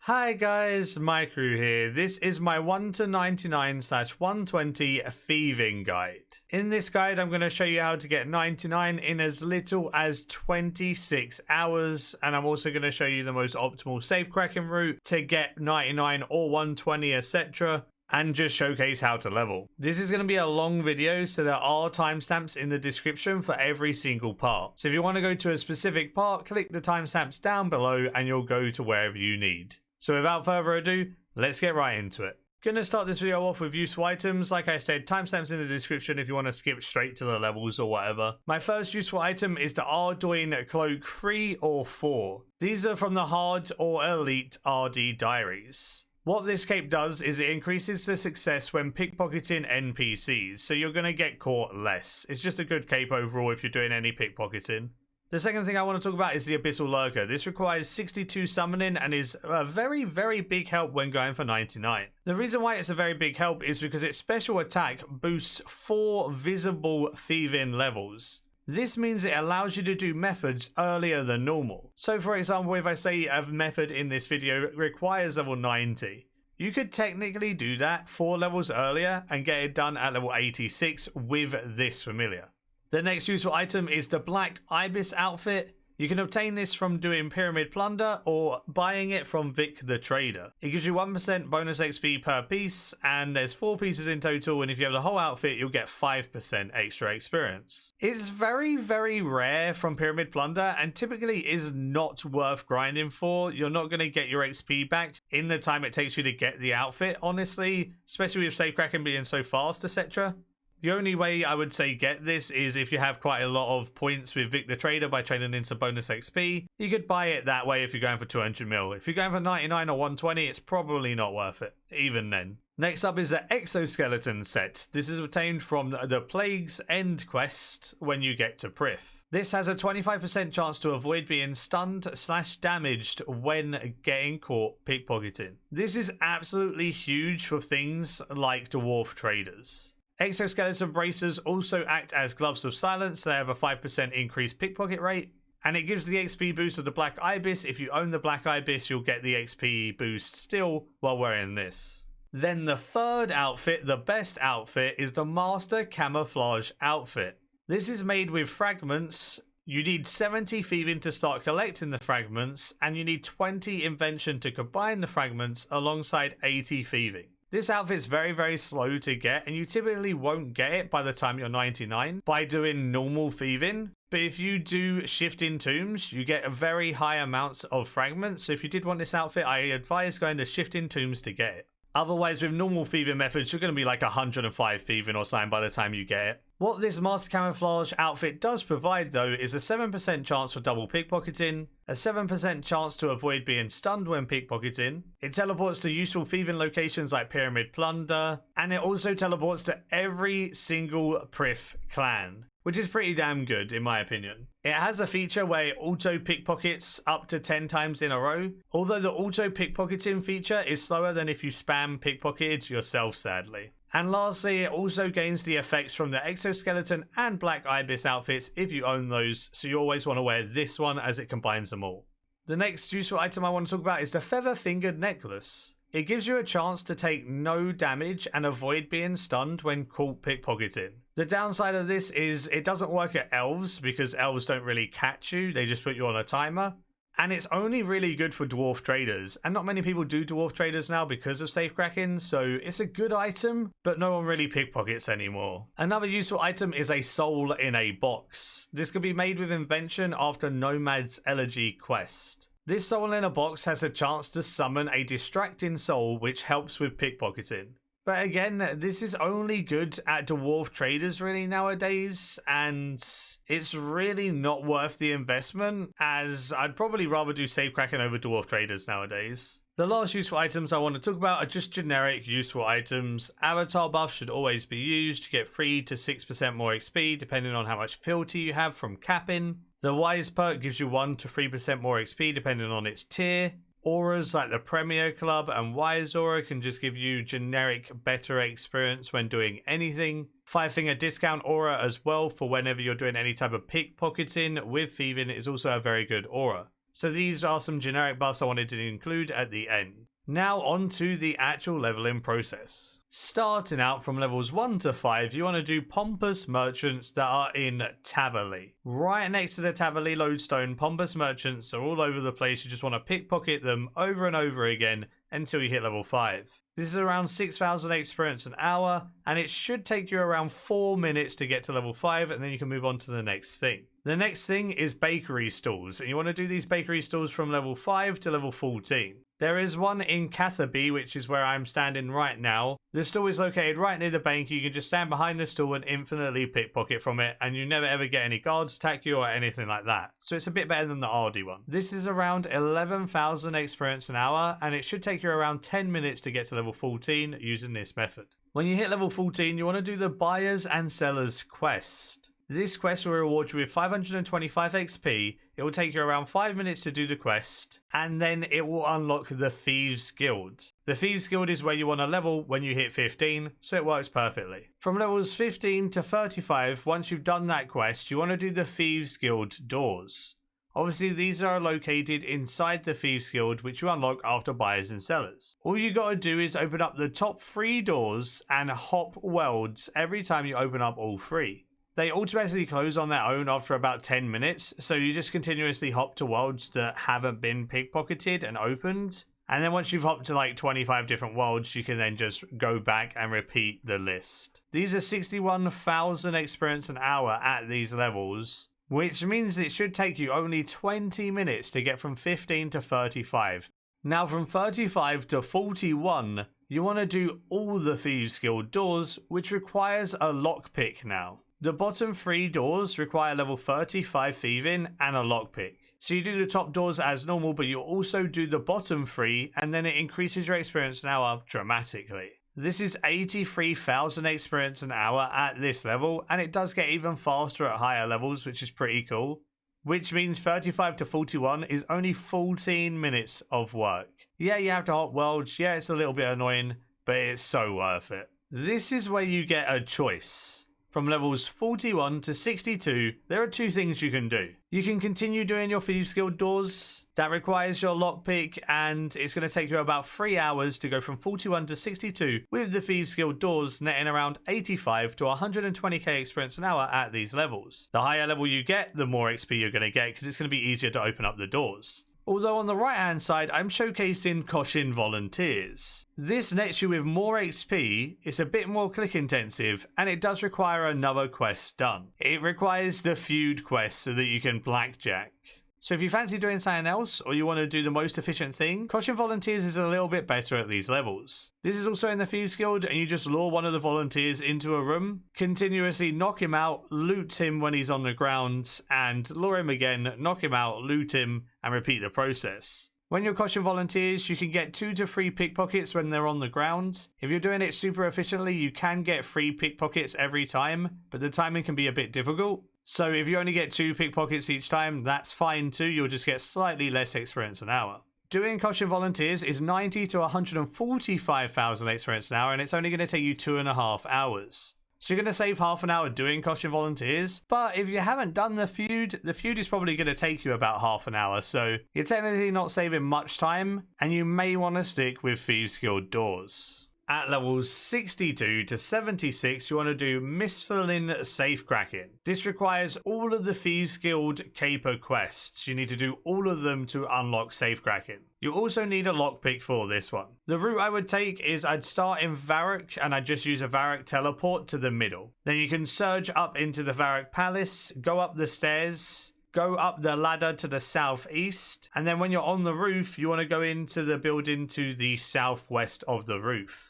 Hi guys, Maikeru here. This is my 1 to 99/120 thieving guide. In this guide, I'm going to show you how to get 99 in as little as 26 hours, and I'm also going to show you the most optimal safecracking route to get 99 or 120, etc. and just showcase how to level. This is going to be a long video, so there are timestamps in the description for every single part. So if you want to go to a specific part, click the timestamps down below and you'll go to wherever you need. So without further ado, let's get right into it. Gonna start this video off with useful items. Like I said, timestamps in the description if you want to skip straight to the levels or whatever. My first useful item is the Arduin Cloak 3 or 4. These are from the Hard or Elite RD Diaries. What this cape does is it increases the success when pickpocketing NPCs, so you're going to get caught less. It's just a good cape overall if you're doing any pickpocketing. The second thing I want to talk about is the Abyssal Lurker. This requires 62 summoning and is a very, very big help when going for 99. The reason why it's a very big help is because its special attack boosts 4 visible thieving levels. This means it allows you to do methods earlier than normal. So for example, if I say a method in this video requires level 90, you could technically do that 4 levels earlier and get it done at level 86 with this familiar. The next useful item is the Black Ibis outfit. You can obtain this from doing Pyramid Plunder or buying it from Vic the Trader. It gives you 1% bonus XP per piece, and there's 4 pieces in total, and if you have the whole outfit, you'll get 5% extra experience. It's very, very rare from Pyramid Plunder, and typically is not worth grinding for. You're not going to get your XP back in the time it takes you to get the outfit, honestly, especially with Safecracking being so fast, etc. The only way I would say get this is if you have quite a lot of points with Vic the Trader by trading in some bonus XP. You could buy it that way if you're going for 200 mil. If you're going for 99 or 120, it's probably not worth it, even then. Next up is the Exoskeleton set. This is obtained from the Plague's End quest when you get to Prif. This has a 25% chance to avoid being stunned/damaged when getting caught pickpocketing. This is absolutely huge for things like Dwarf Traders. Exoskeleton bracers also act as gloves of silence. They have a 5% increased pickpocket rate, and it gives the XP boost of the Black Ibis. If you own the Black Ibis, you'll get the XP boost still while wearing this. Then the third outfit, the best outfit, is the Master Camouflage outfit. This is made with fragments. You need 70 thieving to start collecting the fragments, and you need 20 invention to combine the fragments alongside 80 thieving. This outfit's very, very slow to get, and you typically won't get it by the time you're 99 by doing normal thieving. But if you do shifting tombs, you get a very high amounts of fragments. So if you did want this outfit, I advise going to shifting tombs to get it. Otherwise, with normal thieving methods, you're going to be like 105 thieving or something by the time you get it. What this Master Camouflage outfit does provide, though, is a 7% chance for double pickpocketing, a 7% chance to avoid being stunned when pickpocketing. It teleports to useful thieving locations like Pyramid Plunder, and it also teleports to every single Prif clan, which is pretty damn good in my opinion. It has a feature where it auto pickpockets up to 10 times in a row, although the auto pickpocketing feature is slower than if you spam pickpocketed yourself, sadly. And lastly, it also gains the effects from the Exoskeleton and Black Ibis outfits if you own those, so you always want to wear this one as it combines them all. The next useful item I want to talk about is the Feather Fingered Necklace. It gives you a chance to take no damage and avoid being stunned when caught pickpocketing. The downside of this is it doesn't work at elves because elves don't really catch you, they just put you on a timer. And it's only really good for Dwarf Traders, and not many people do Dwarf Traders now because of Safecracking, so it's a good item, but no one really pickpockets anymore. Another useful item is a soul in a box. This can be made with invention after Nomad's Elegy quest. This soul in a box has a chance to summon a distracting soul which helps with pickpocketing. But again, this is only good at Dwarf Traders really nowadays, and it's really not worth the investment, as I'd probably rather do Safecracking over Dwarf Traders nowadays. The last useful items I want to talk about are just generic useful items. Avatar buffs should always be used to get 3 to 6% more XP depending on how much fealty you have from capping. The Wise perk gives you 1 to 3% more XP depending on its tier. Auras like the Premier Club and Wise Aura can just give you generic better experience when doing anything. 5-finger discount aura as well for whenever you're doing any type of pickpocketing with thieving is also a very good aura. So these are some generic buffs I wanted to include at the end. Now on to the actual leveling process. Starting out from levels 1 to 5, you want to do Pompous Merchants that are in Tavali. Right next to the Tavali lodestone, Pompous Merchants are all over the place. You just want to pickpocket them over and over again until you hit level 5. This is around 6,000 experience an hour, and it should take you around 4 minutes to get to level 5, and then you can move on to the next thing. The next thing is bakery stalls, and you want to do these bakery stalls from level 5 to level 14. There is one in Catherby, which is where I'm standing right now. The stall is located right near the bank. You can just stand behind the stall and infinitely pickpocket from it, and you never ever get any guards attack you or anything like that. So it's a bit better than the Ardy one. This is around 11,000 experience an hour, and it should take you around 10 minutes to get to level 14 using this method. When you hit level 14, you want to do the Buyers and Sellers quest. This quest will reward you with 525 XP, it will take you around 5 minutes to do the quest, and then it will unlock the Thieves Guild. The Thieves Guild is where you want to level when you hit 15, so it works perfectly. From levels 15 to 35, once you've done that quest, you want to do the Thieves Guild doors. Obviously these are located inside the Thieves Guild, which you unlock after Buyers and Sellers. All you gotta do is open up the top 3 doors and hop worlds every time you open up all 3. They automatically close on their own after about 10 minutes, so you just continuously hop to worlds that haven't been pickpocketed and opened. And then once you've hopped to like 25 different worlds, you can then just go back and repeat the list. These are 61,000 experience an hour at these levels, which means it should take you only 20 minutes to get from 15 to 35. Now from 35 to 41, you want to do all the Thieves Guild doors, which requires a lockpick now. The bottom 3 doors require level 35 thieving and a lockpick. So you do the top doors as normal, but you also do the bottom 3, and then it increases your experience an hour dramatically. This is 83,000 experience an hour at this level, and it does get even faster at higher levels, which is pretty cool. Which means 35 to 41 is only 14 minutes of work. Yeah, you have to hop worlds, yeah, it's a little bit annoying, but it's so worth it. This is where you get a choice. From levels 41 to 62, there are 2 things you can do. You can continue doing your Thieves Guild doors. That requires your lockpick, and it's going to take you about 3 hours to go from 41 to 62 with the Thieves Guild doors, netting around 85 to 120k experience an hour at these levels. The higher level you get, the more XP you're going to get, because it's going to be easier to open up the doors. Although on the right hand side, I'm showcasing Koshin Volunteers. This nets you with more XP, it's a bit more click intensive, and it does require another quest done. It requires the feud quest so that you can blackjack. So if you fancy doing something else, or you want to do the most efficient thing, Koshin Volunteers is a little bit better at these levels. This is also in the Thieves Guild, and you just lure one of the volunteers into a room, continuously knock him out, loot him when he's on the ground, and lure him again, knock him out, loot him, and repeat the process. When you're Koshin Volunteers, you can get 2 to 3 pickpockets when they're on the ground. If you're doing it super efficiently, you can get 3 pickpockets every time, but the timing can be a bit difficult. So if you only get 2 pickpockets each time, that's fine too, you'll just get slightly less experience an hour. Doing Koshin Volunteers is 90 to 145,000 experience an hour, and it's only going to take you 2.5 hours. So you're going to save half an hour doing Koshin Volunteers, but if you haven't done the feud is probably going to take you about half an hour, so you're technically not saving much time, and you may want to stick with Thieves Guild doors. At levels 62 to 76, you want to do Mistfulin Safecracking. This requires all of the Thieves Guild caper quests. You need to do all of them to unlock Safecracking. You also need a lockpick for this one. The route I would take is I'd start in Varrock, and I'd just use a Varrock teleport to the middle. Then you can surge up into the Varrock Palace, go up the stairs, go up the ladder to the southeast, and then when you're on the roof, you want to go into the building to the southwest of the roof.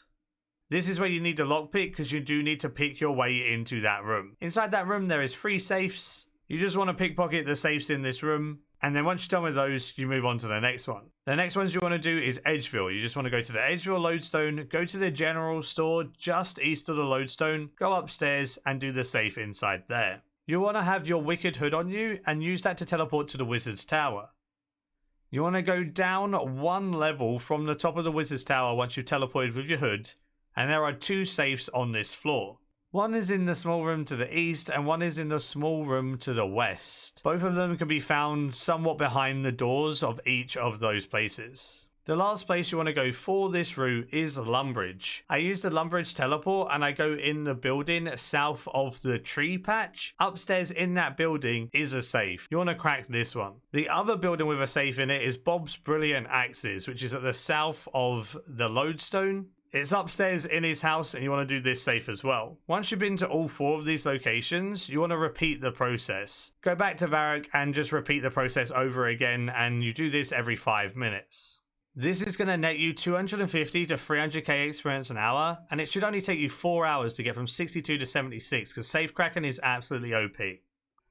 This is where you need the lockpick, because you do need to pick your way into that room. Inside that room, there is 3 safes. You just want to pickpocket the safes in this room, and then once you're done with those, you move on to the next one. The next ones you want to do is Edgeville. You just want to go to the Edgeville Lodestone, go to the general store just east of the Lodestone, go upstairs, and do the safe inside there. You want to have your Wicked Hood on you, and use that to teleport to the Wizard's Tower. You want to go down 1 level from the top of the Wizard's Tower once you've teleported with your hood, and there are 2 safes on this floor. One is in the small room to the east and one is in the small room to the west. Both of them can be found somewhat behind the doors of each of those places. The last place you want to go for this route is Lumbridge. I use the Lumbridge teleport and I go in the building south of the tree patch. Upstairs in that building is a safe. You want to crack this one. The other building with a safe in it is Bob's Brilliant Axes, which is at the south of the lodestone. It's upstairs in his house and you want to do this safe as well. Once you've been to all 4 of these locations, you want to repeat the process. Go back to Varrock and just repeat the process over again, and you do this every 5 minutes. This is going to net you 250 to 300k experience an hour, and it should only take you 4 hours to get from 62 to 76 because Safecracking is absolutely OP.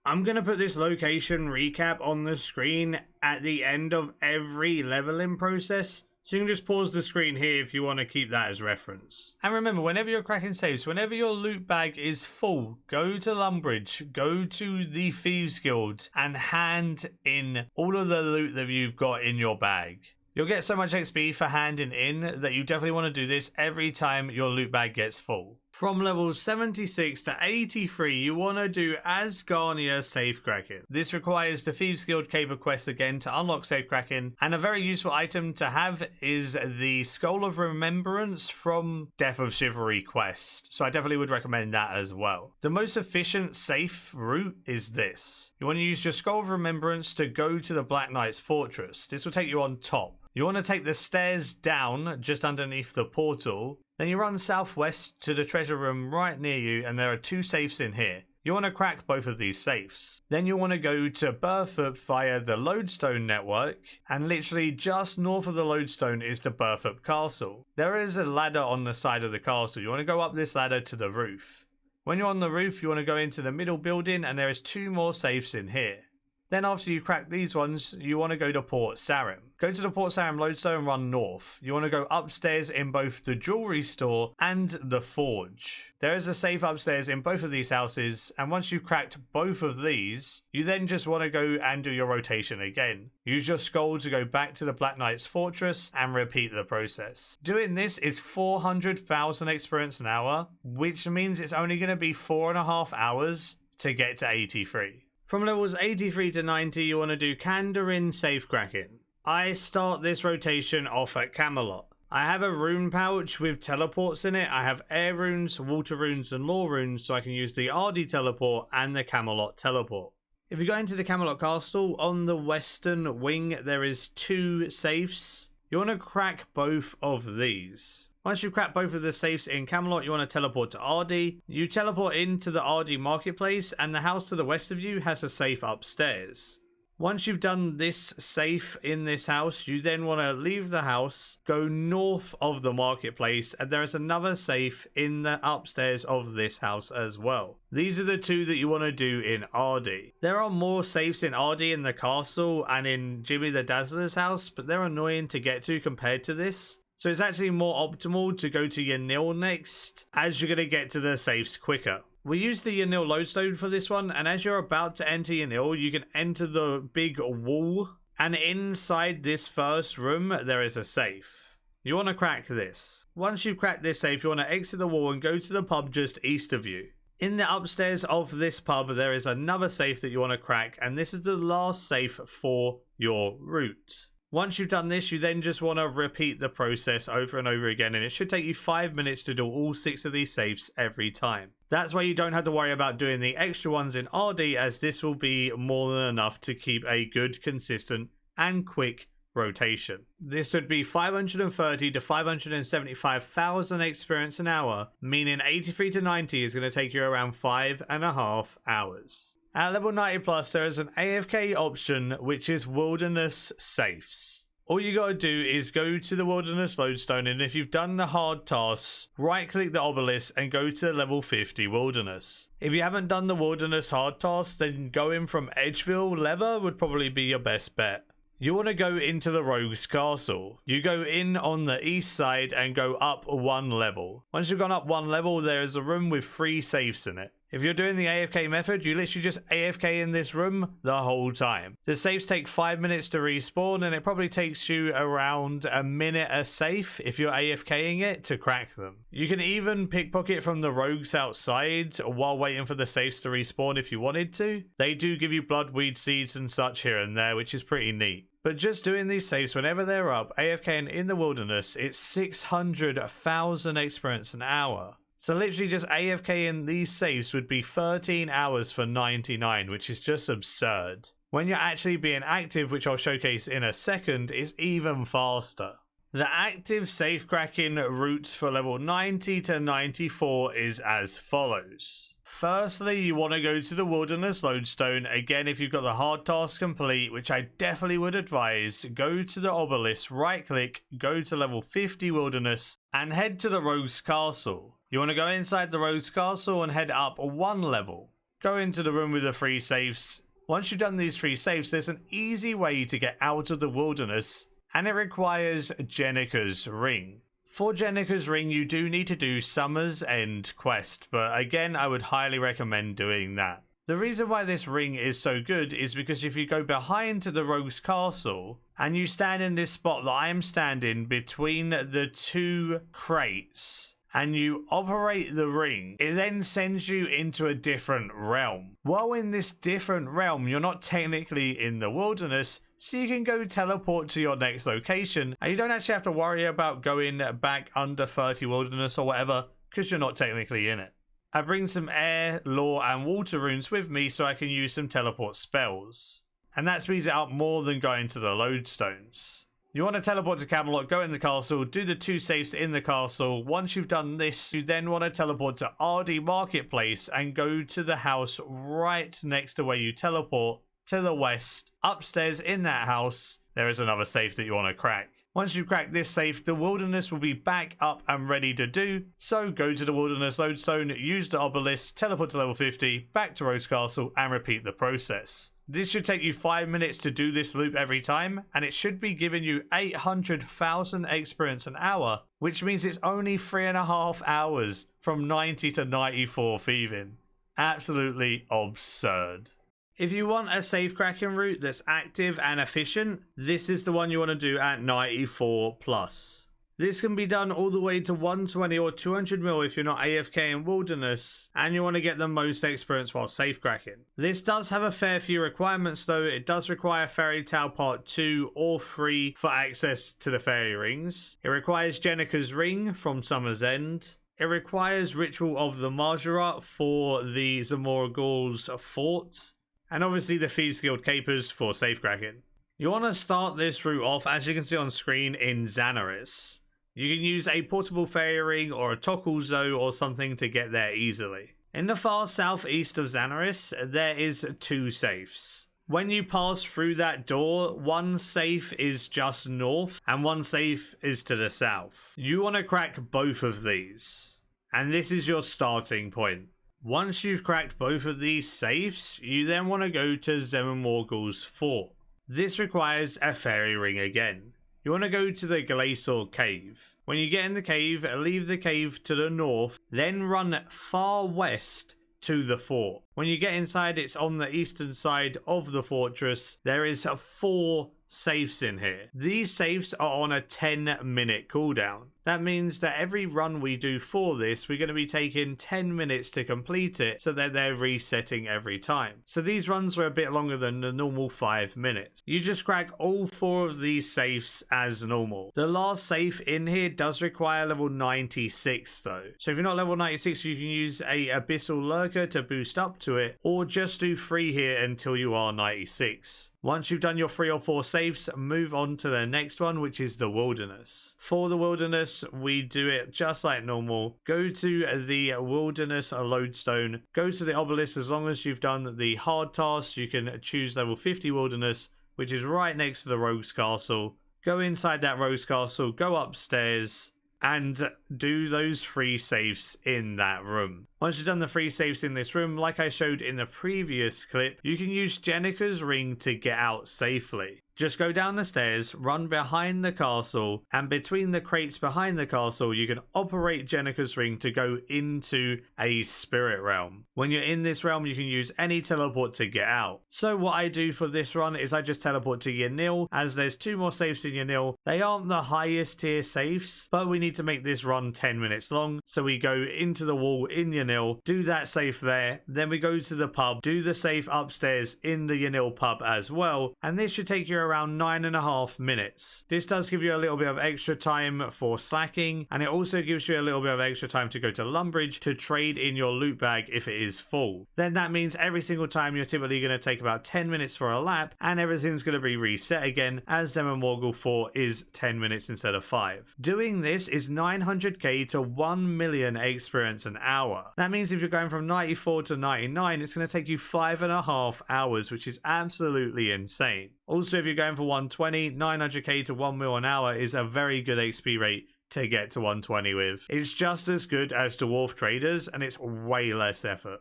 I'm going to put this location recap on the screen at the end of every leveling process, so you can just pause the screen here if you want to keep that as reference. And remember, whenever you're cracking saves, whenever your loot bag is full, go to Lumbridge, go to the Thieves Guild, and hand in all of the loot that you've got in your bag. You'll get so much XP for handing in that you definitely want to do this every time your loot bag gets full. From levels 76 to 83, you want to do Asgarnia Safecracking. This requires the Thieves Guild Caper quest again to unlock Safecracking, and a very useful item to have is the Skull of Remembrance from Death of Chivalry quest, so I definitely would recommend that as well. The most efficient safe route is this. You want to use your Skull of Remembrance to go to the Black Knight's fortress. This will take you on top. You want to take the stairs down just underneath the portal. Then you run southwest to the treasure room right near you, and there are 2 safes in here. You want to crack both of these safes. Then you want to go to Burthup via the Lodestone network, and literally just north of the Lodestone is the Burthup Castle. There is a ladder on the side of the castle. You want to go up this ladder to the roof. When you're on the roof, you want to go into the middle building, and there is 2 more safes in here. Then after you crack these ones, you want to go to Port Sarim. Go to the Port Sarim Lodestone and run north. You want to go upstairs in both the jewelry store and the forge. There is a safe upstairs in both of these houses, and once you've cracked both of these, you then just want to go and do your rotation again. Use your skull to go back to the Black Knight's fortress and repeat the process. Doing this is 400,000 experience an hour, which means it's only going to be 4.5 hours to get to 83. From levels 83 to 90, you want to do Kandarin Safecracking. I start this rotation off at Camelot. I have a rune pouch with teleports in it. I have air runes, water runes, and lore runes, so I can use the RD teleport and the Camelot teleport. If you go into the Camelot Castle, on the western wing, there is 2 safes. You want to crack both of these. Once you've cracked both of the safes in Camelot, you want to teleport to RD. You teleport into the RD marketplace, and the house to the west of you has a safe upstairs. Once you've done this safe in this house, you then want to leave the house, go north of the marketplace, and there is another safe in the upstairs of this house as well. These are the 2 that you want to do in RD. There are more safes in RD in the castle and in Jimmy the Dazzler's house, but they're annoying to get to compared to this. So it's actually more optimal to go to Yanil next, as you're going to get to the safes quicker. We use the Yanil lodestone for this one, and as you're about to enter Yanil, you can enter the big wall, and inside this first room, there is a safe. You want to crack this. Once you've cracked this safe, you want to exit the wall and go to the pub just east of you. In the upstairs of this pub, there is another safe that you want to crack, and this is the last safe for your route. Once you've done this, you then just want to repeat the process over and over again, and it should take you 5 minutes to do all 6 of these safes every time. That's why you don't have to worry about doing the extra ones in RD, as this will be more than enough to keep a good, consistent, and quick rotation. This would be 530 to 575,000 experience an hour, meaning 83 to 90 is going to take you around 5.5 hours. At level 90 plus, there is an AFK option, which is Wilderness Safes. All you gotta do is go to the Wilderness Lodestone, and if you've done the hard tasks, right click the obelisk and go to level 50 Wilderness. If you haven't done the Wilderness hard tasks, then going from Edgeville Lever would probably be your best bet. You want to go into the Rogue's Castle. You go in on the east side and go up 1 level. Once you've gone up 1 level, there is a room with 3 safes in it. If you're doing the AFK method, you literally just AFK in this room the whole time. The safes take 5 minutes to respawn, and it probably takes you around a minute a safe if you're AFKing it to crack them. You can even pickpocket from the rogues outside while waiting for the safes to respawn if you wanted to. They do give you bloodweed seeds and such here and there, which is pretty neat. But just doing these saves whenever they're up, AFKing in the wilderness, it's 600,000 experience an hour. So literally just AFK in these saves would be 13 hours for 99, which is just absurd. When you're actually being active, which I'll showcase in a second, is even faster. The active safecracking routes for level 90 to 94 is as follows. Firstly, you want to go to the Wilderness Lodestone. Again, if you've got the hard task complete, which I definitely would advise, go to the obelisk, right click, go to level 50 Wilderness, and head to the Rogue's Castle. You want to go inside the Rogue's Castle and head up one level. Go into the room with the 3 safes. Once you've done these 3 safes, there's an easy way to get out of the wilderness, and it requires Jenniker's Ring. For Jenniker's Ring, you do need to do Summer's End quest, but again, I would highly recommend doing that. The reason why this ring is so good is because if you go behind the Rogue's Castle, and you stand in this spot that I am standing between the 2 crates, and you operate the ring, it then sends you into a different realm. While in this different realm, you're not technically in the wilderness, so you can go teleport to your next location, and you don't actually have to worry about going back under 30 wilderness or whatever, because you're not technically in it. I bring some air, law, and water runes with me so I can use some teleport spells, and that speeds it up more than going to the lodestones. You want to teleport to Camelot, go in the castle, do the 2 safes in the castle. Once you've done this, you then want to teleport to RD Marketplace and go to the house right next to where you teleport to the west. Upstairs in that house, there is another safe that you want to crack. Once you crack this safe, the wilderness will be back up and ready to do. So go to the Wilderness Lodestone, use the obelisk, teleport to level 50, back to Rose Castle, and repeat the process. This should take you 5 minutes to do this loop every time, and it should be giving you 800,000 experience an hour, which means it's only 3.5 hours from 90 to 94 thieving. Absolutely absurd. If you want a safecracking route that's active and efficient, this is the one you want to do at 94 plus. This can be done all the way to 120 or 200 mil if you're not AFK in Wilderness and you want to get the most experience while safecracking. This does have a fair few requirements though. It does require Fairy Tale Part 2 or 3 for access to the fairy rings. It requires Jenniker's Ring from Summer's End. It requires Ritual of the Marjarat for the Zamoragul's Fort. And obviously the Thieves Guild Capers for safecracking. You want to start this route off, as you can see on screen, in Xanaris. You can use a portable fairy ring or a Tokulzo or something to get there easily. In the far southeast of Xanaris, there is 2 safes. When you pass through that door, 1 safe is just north and 1 safe is to the south. You want to crack both of these. And this is your starting point. Once you've cracked both of these safes, you then want to go to Zemamorgul's Fort. This requires a fairy ring again. You want to go to the Glacier Cave. When you get in the cave, leave the cave to the north, then run far west to the fort. When you get inside, it's on the eastern side of the fortress. There is 4 safes in here. These safes are on a 10-minute cooldown. That means that every run we do for this, we're going to be taking 10 minutes to complete it so that they're resetting every time. So these runs are a bit longer than the normal 5 minutes. You just crack all 4 of these safes as normal. The last safe in here does require level 96 though. So if you're not level 96, you can use a Abyssal Lurker to boost up to it, or just do 3 here until you are 96. Once you've done your 3 or 4 safes, move on to the next one, which is the Wilderness. For the Wilderness, we do it just like normal. Go to the Wilderness Lodestone, go to the obelisk. As long as you've done the hard tasks, you can choose level 50 Wilderness, which is right next to the Rogue's Castle. Go inside that Rogue's Castle, go upstairs, and do those 3 safes in that room. Once you've done the 3 safes in this room, like I showed in the previous clip, you can use Jenniker's Ring to get out safely. Just go down the stairs, run behind the castle, and between the crates behind the castle, you can operate Jenniker's ring to go into a spirit realm. When you're in this realm, you can use any teleport to get out. So what I do for this run is I just teleport to Yanil, as there's 2 more safes in Yanil. They aren't the highest tier safes, but we need to make this run 10 minutes long. So we go into the wall in Yanil, do that safe there, then we go to the pub, do the safe upstairs in the Yanil pub as well, and this should take you around 9.5 minutes. This does give you a little bit of extra time for slacking, and it also gives you a little bit of extra time to go to Lumbridge to trade in your loot bag if it is full. Then that means every single time you're typically going to take about 10 minutes for a lap, and everything's going to be reset again, as Zem and Morgul 4 is 10 minutes instead of 5. Doing this is 900k to 1 million experience an hour. That means if you're going from 94 to 99, it's going to take you 5.5 hours, which is absolutely insane. Also, if you're going for 120, 900k to 1 mil an hour is a very good XP rate to get to 120 with. It's just as good as Dwarf Traders, and it's way less effort.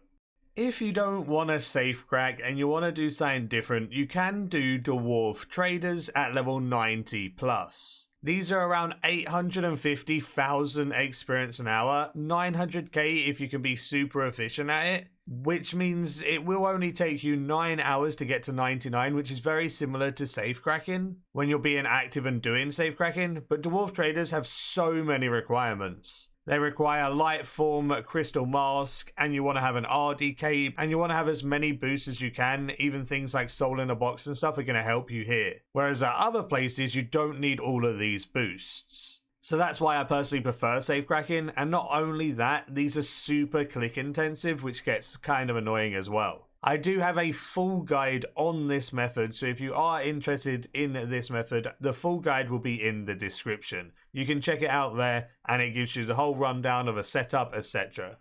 If you don't want to safe crack and you want to do something different, you can do Dwarf Traders at level 90 plus. These are around 850,000 experience an hour, 900k if you can be super efficient at it, which means it will only take you 9 hours to get to 99, which is very similar to safecracking when you're being active and doing safecracking, but Dwarf Traders have so many requirements. They require light form, crystal mask, and you want to have an RD cape, and you want to have as many boosts as you can. Even things like soul in a box and stuff are going to help you here. Whereas at other places, you don't need all of these boosts. So that's why I personally prefer safecracking, and not only that, these are super click intensive, which gets kind of annoying as well. I do have a full guide on this method, so if you are interested in this method, the full guide will be in the description. You can check it out there, and it gives you the whole rundown of a setup, etc.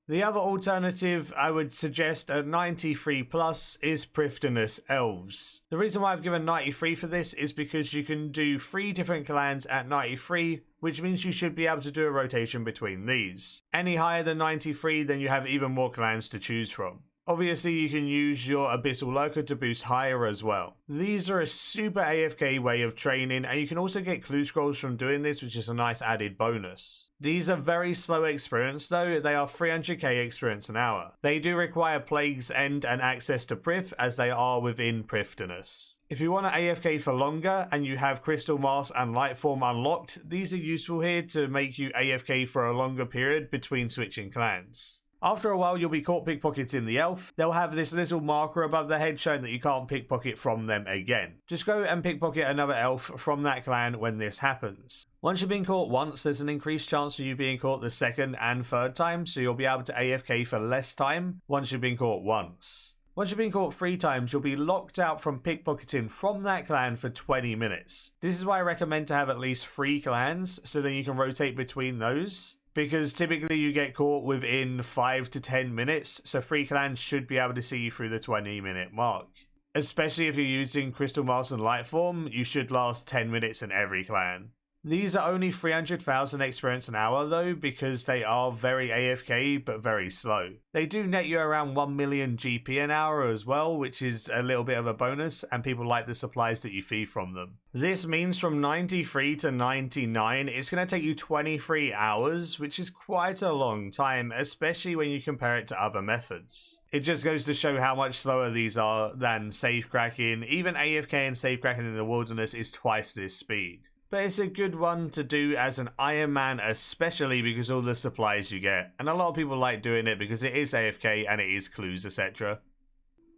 The other alternative I would suggest at 93 plus is Prifddinas Elves. The reason why I've given 93 for this is because you can do 3 different clans at 93, which means you should be able to do a rotation between these. Any higher than 93, then you have even more clans to choose from. Obviously, you can use your Abyssal Lurker to boost higher as well. These are a super AFK way of training, and you can also get clue scrolls from doing this, which is a nice added bonus. These are very slow experience though, they are 300k experience an hour. They do require Plague's End and access to Prif, as they are within Prifddinas. If you want to AFK for longer and you have Crystal Mask and Lightform unlocked, these are useful here to make you AFK for a longer period between switching clans. After a while, you'll be caught pickpocketing the elf. They'll have this little marker above their head showing that you can't pickpocket from them again. Just go and pickpocket another elf from that clan when this happens. Once you've been caught once, there's an increased chance of you being caught the second and third time, so you'll be able to AFK for less time once you've been caught once. Once you've been caught 3 times, you'll be locked out from pickpocketing from that clan for 20 minutes. This is why I recommend to have at least 3 clans, so then you can rotate between those. Because typically you get caught within 5 to 10 minutes, so 3 clans should be able to see you through the 20-minute mark. Especially if you're using Crystal Mask and Lightform, you should last 10 minutes in every clan. These are only 300,000 experience an hour though, because they are very AFK but very slow. They do net you around 1 million GP an hour as well, which is a little bit of a bonus, and people like the supplies that you feed from them. This means from 93 to 99, it's going to take you 23 hours, which is quite a long time, especially when you compare it to other methods. It just goes to show how much slower these are than safecracking. Even AFK and safecracking in the wilderness is twice this speed. But it's a good one to do as an Iron Man, especially because all the supplies you get. And a lot of people like doing it because it is AFK and it is clues, etc.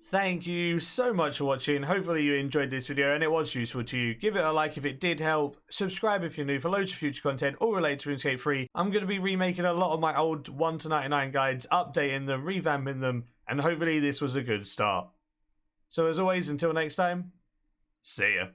Thank you so much for watching. Hopefully you enjoyed this video and it was useful to you. Give it a like if it did help. Subscribe if you're new for loads of future content all related to RuneScape 3. I'm going to be remaking a lot of my old 1 to 99 guides, updating them, revamping them, and hopefully this was a good start. So as always, until next time, see ya.